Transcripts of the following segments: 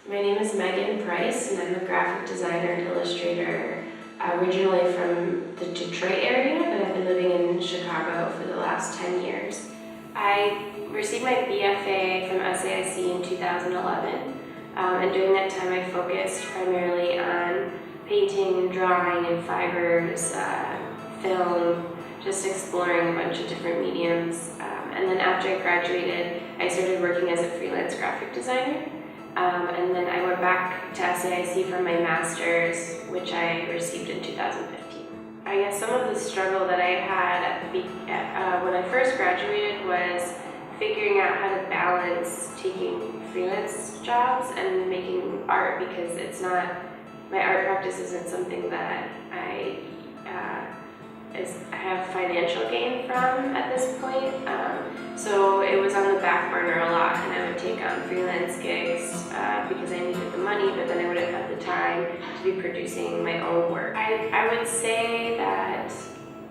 My name is Pryce, and I'm a graphic designer and illustrator, originally from the Detroit area, but I've been living in Chicago for the last 10 years. I received my BFA from SAIC in 2011, and during that time I focused primarily on painting, drawing, and fibers, film, just exploring a bunch of different mediums. And then after I graduated, I started working as a freelance graphic designer. And then I went back to SAIC for my master's, which I received in 2015. I guess some of the struggle that I had when I first graduated was figuring out how to balance taking freelance jobs and making art, because my art practice isn't something that I have financial gain from at this point. So it was on the back burner a lot, and I would take on freelance gigs because I needed the money, but then I wouldn't have the time to be producing my own work. I would say that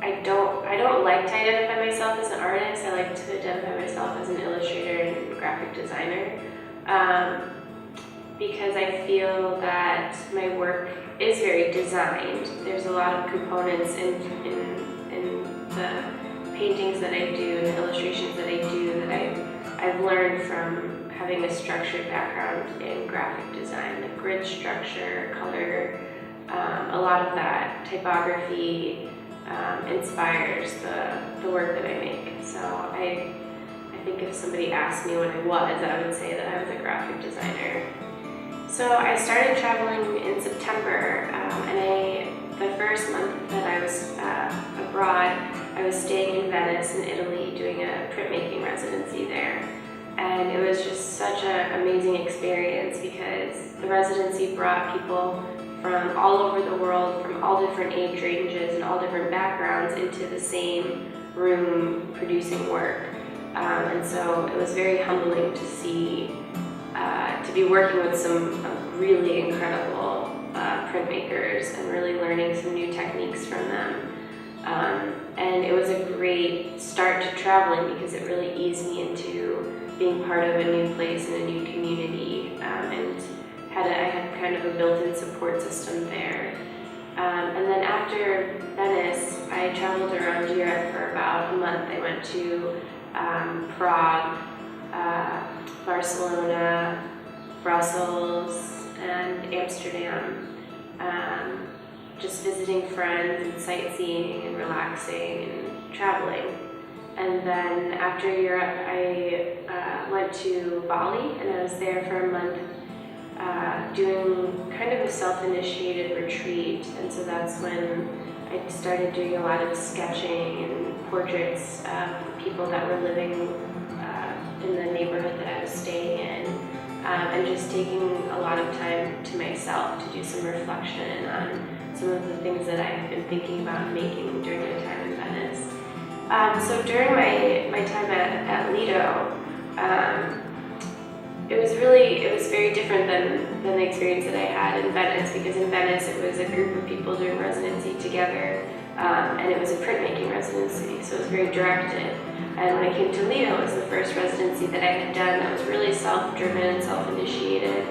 I don't like to identify myself as an artist. I like to identify myself as an illustrator and graphic designer, because I feel that my work is very designed. There's a lot of components in the paintings that I do and the illustrations that I do that I've learned from having a structured background in graphic design, like grid structure, color. A lot of that typography inspires the work that I make. So I think if somebody asked me what I was, I would say that I was a graphic designer. So I started traveling in September, and the first month that I was abroad, I was staying in Venice in Italy doing a printmaking residency there. And it was just such an amazing experience because the residency brought people from all over the world, from all different age ranges and all different backgrounds into the same room producing work. And so it was very humbling to see, to be working with some really incredible printmakers and really learning some new techniques from them. And it was a great start to traveling because it really eased me into being part of a new place and a new community, and I had kind of a built-in support system there. And then after Venice, I traveled around Europe for about a month. I went to Prague, Barcelona, Brussels, and Amsterdam, just visiting friends and sightseeing and relaxing and traveling. And then after Europe, I went to Bali, and I was there for a month doing kind of a self-initiated retreat. And so that's when I started doing a lot of sketching and portraits of people that were living in the neighborhood that I was staying in, and just taking a lot of time to myself to do some reflection on some of the things that I have been thinking about making during my time in Venice. So during my time at Lido, it was very different than the experience that I had in Venice, because in Venice it was a group of people doing residency together, and it was a printmaking residency, so it was very directed. And when I came to Lido, it was the first residency that I had done that was really self-driven, self-initiated.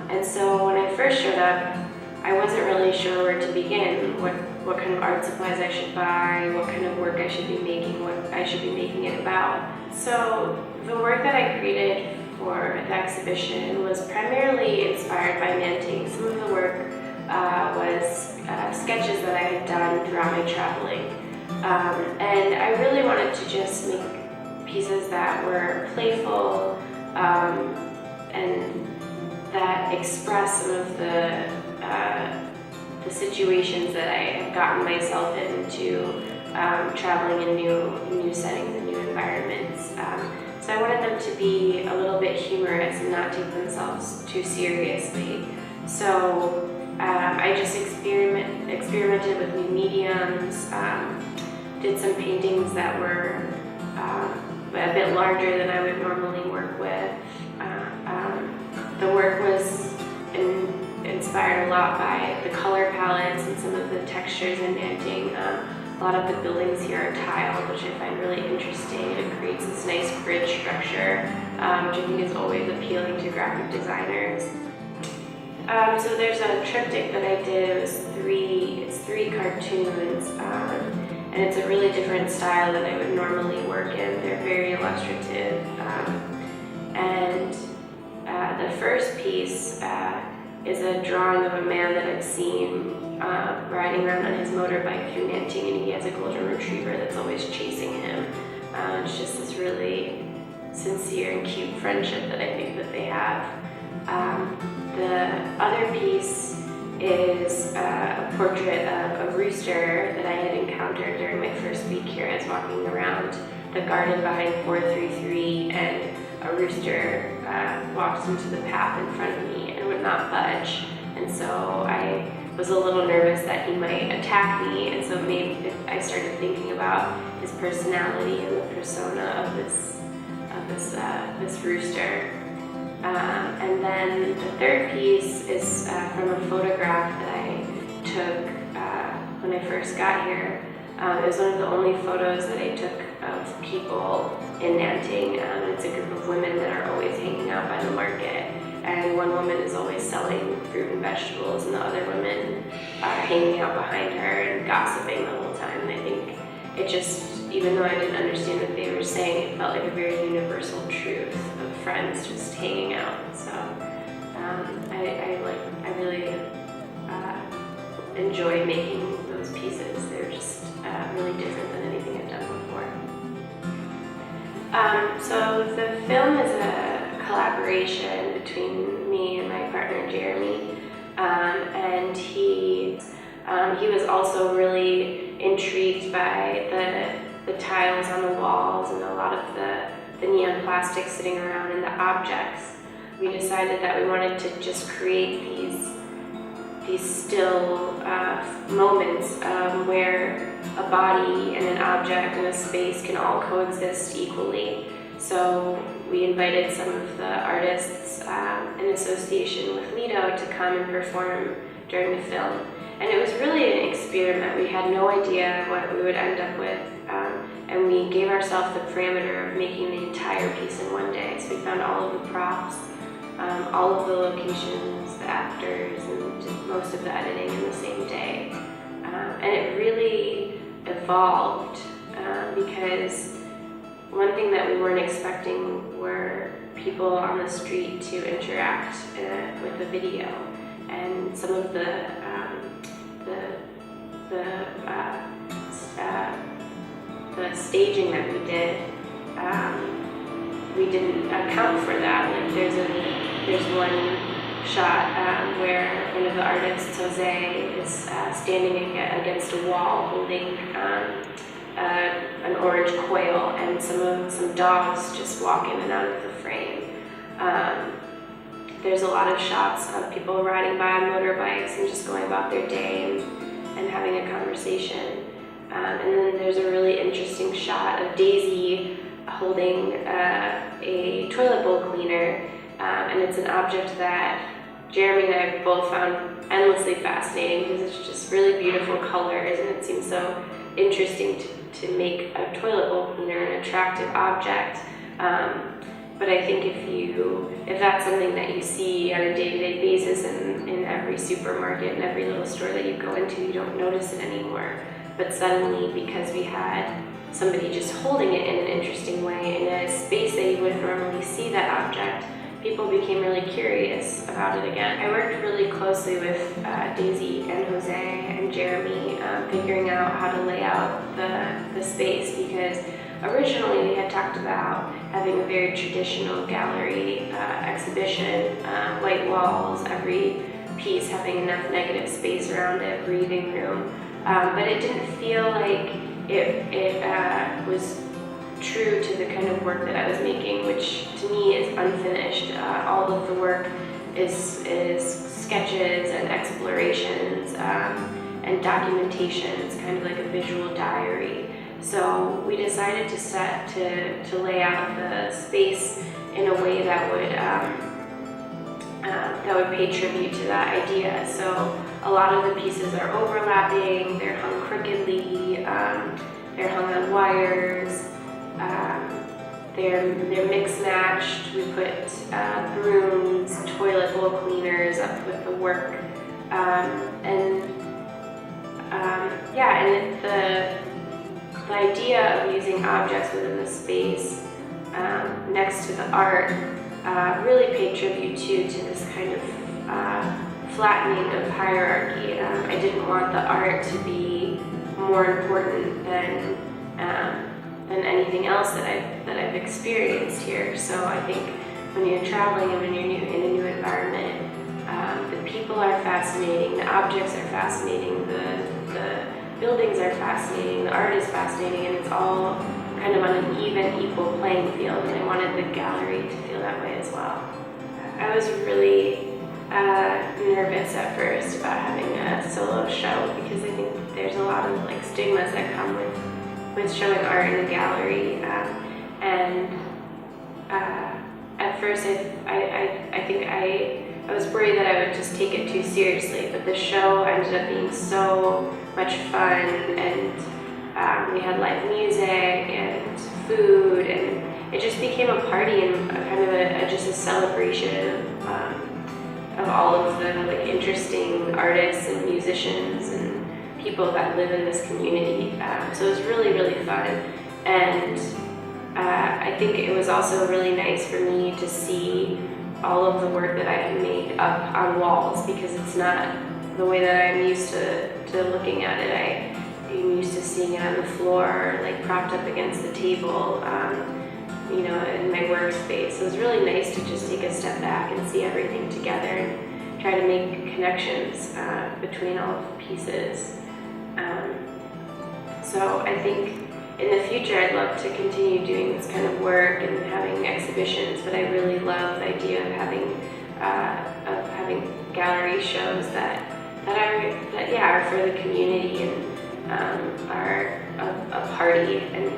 And so when I first showed up, I wasn't really sure where to begin, what kind of art supplies I should buy, what kind of work I should be making, what I should be making it about. So the work that I created for the exhibition was primarily inspired by manting. Some of the work was sketches that I had done throughout my traveling. And I really wanted to just make pieces that were playful and that express some of the situations that I have gotten myself into traveling in new settings and new environments. So I wanted them to be a little bit humorous and not take themselves too seriously. So I just experimented with new mediums, did some paintings that were a bit larger than I would normally work with. The work was inspired a lot by the color palettes and some of the textures in manting. A lot of the buildings here are tiled, which I find really interesting. It creates this nice grid structure, which I think is always appealing to graphic designers. So there's a triptych that I did. It's three cartoons, and it's a really different style than I would normally work in. They're very illustrative, and the first piece is a drawing of a man that I've seen riding around on his motorbike through Nanting, and he has a golden retriever that's always chasing him. It's just this really sincere and cute friendship that I think that they have. The other piece is a portrait of a rooster that I had encountered during my first week here. I was walking around the garden behind 433, and a rooster walked into the path in front of me and would not budge. And so I was a little nervous that he might attack me, and so I started thinking about his personality and the persona of this rooster. And then the third piece is from a photograph that I took when I first got here. It was one of the only photos that I took of people in Nanting. It's a group of women that are always hanging out by the market, and one woman is always selling fruit and vegetables, and the other women are hanging out behind her and gossiping the whole time. And I think it just, even though I didn't understand what they were saying, it felt like a very universal truth of friends just hanging out. So I really enjoy making those pieces. They're just really different than anything I've done before. So the film is a collaboration between me and my partner Jeremy, and he was also really intrigued by the tiles on the walls and a lot of the neon plastic sitting around and the objects. We decided that we wanted to just create these still moments where a body and an object and a space can all coexist equally. So we invited some of the artists in association with Lido to come and perform during the film. And it was really an experiment. We had no idea what we would end up with, and we gave ourselves the parameter of making the entire piece in one day. So we found all of the props, all of the locations, the actors, and just most of the editing in the same day. And it really evolved because one thing that we weren't expecting were people on the street to interact with the video, and some of the staging that we did, we didn't account for that. Like there's one shot where one of the artists, Jose, is standing against a wall holding an orange quail, and some dogs just walk in and out of the frame. There's a lot of shots of people riding by on motorbikes and just going about their day and having a conversation. And then there's a really interesting shot of Daisy holding a toilet bowl cleaner, and it's an object that Jeremy and I both found endlessly fascinating because it's just really beautiful colors, and it seems so interesting to make a toilet bowl cleaner an attractive object. But I think if that's something that you see on a day-to-day basis in every supermarket and every little store that you go into, you don't notice it anymore. But suddenly, because we had somebody just holding it in an interesting way in a space that you wouldn't normally see that object, people became really curious about it again. I worked really closely with Daisy and Jose and Jeremy, figuring out how to lay out the space, because originally we had talked about having a very traditional gallery exhibition, white walls, every piece having enough negative space around it, breathing room, but it didn't feel like it was true to the kind of work that I was making, which to me is unfinished. All of the work is sketches and explorations and documentation. It's kind of like a visual diary. So we decided to lay out the space in a way that would pay tribute to that idea. So a lot of the pieces are overlapping, they're hung crookedly, they're hung on wires, they're mix matched. We put brooms, toilet bowl cleaners, partners up with the work. And the idea of using objects within the space next to the art really paid tribute to this kind of flattening of hierarchy. I didn't want the art to be more important than anything else that I've experienced here. So I think when you're traveling and when you're in a new environment, the people are fascinating, the objects are fascinating, the buildings are fascinating, the art is fascinating, and it's all kind of on an even, equal playing field, and I wanted the gallery to feel that way as well. I was really nervous at first about having a solo show because I think there's a lot of like stigmas that come with showing art in a gallery, at first I think I was worried that I would just take it too seriously, but the show ended up being so much fun, and we had live music and food, and it just became a party and a kind of just a celebration of all of the like interesting artists and musicians and people that live in this community. So it was really, really fun, and I think it was also really nice for me to see all of the work that I had made up on walls, because it's not the way that I'm used to looking at it. I'm used to seeing it on the floor, like propped up against the table, in my workspace. So it was really nice to just take a step back and see everything together and try to make connections between all of the pieces. So I think in the future I'd love to continue doing this kind of work and having exhibitions, but I really love the idea of having gallery shows that are for the community and are a party and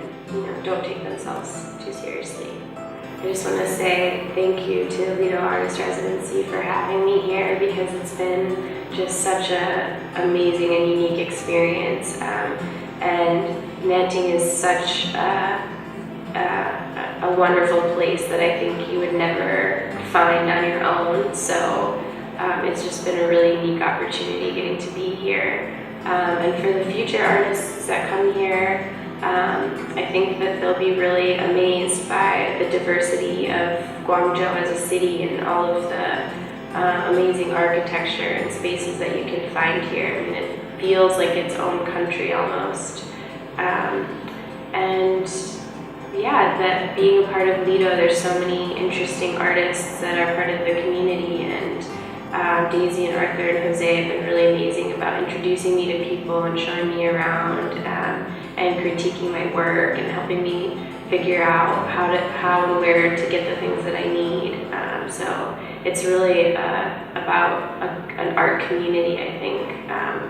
don't take themselves too seriously. I just want to say thank you to Lido Artist Residency for having me here, because it's been just such an amazing and unique experience. And Nanting is such a wonderful place that I think you would never find on your own. So it's just been a really unique opportunity getting to be here. And for the future artists that come here, I think that they'll be really amazed by the diversity of Guangzhou as a city and all of the amazing architecture and spaces that you can find here. I mean, it feels like its own country almost. That being a part of Lido, there's so many interesting artists that are part of the community, and Daisy and Arthur and Jose have been really amazing about introducing me to people and showing me around and critiquing my work and helping me figure out how and where to get the things that I need. So it's really about an art community, I think,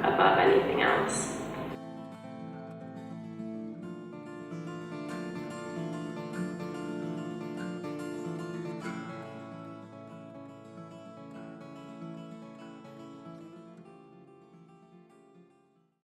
above anything else.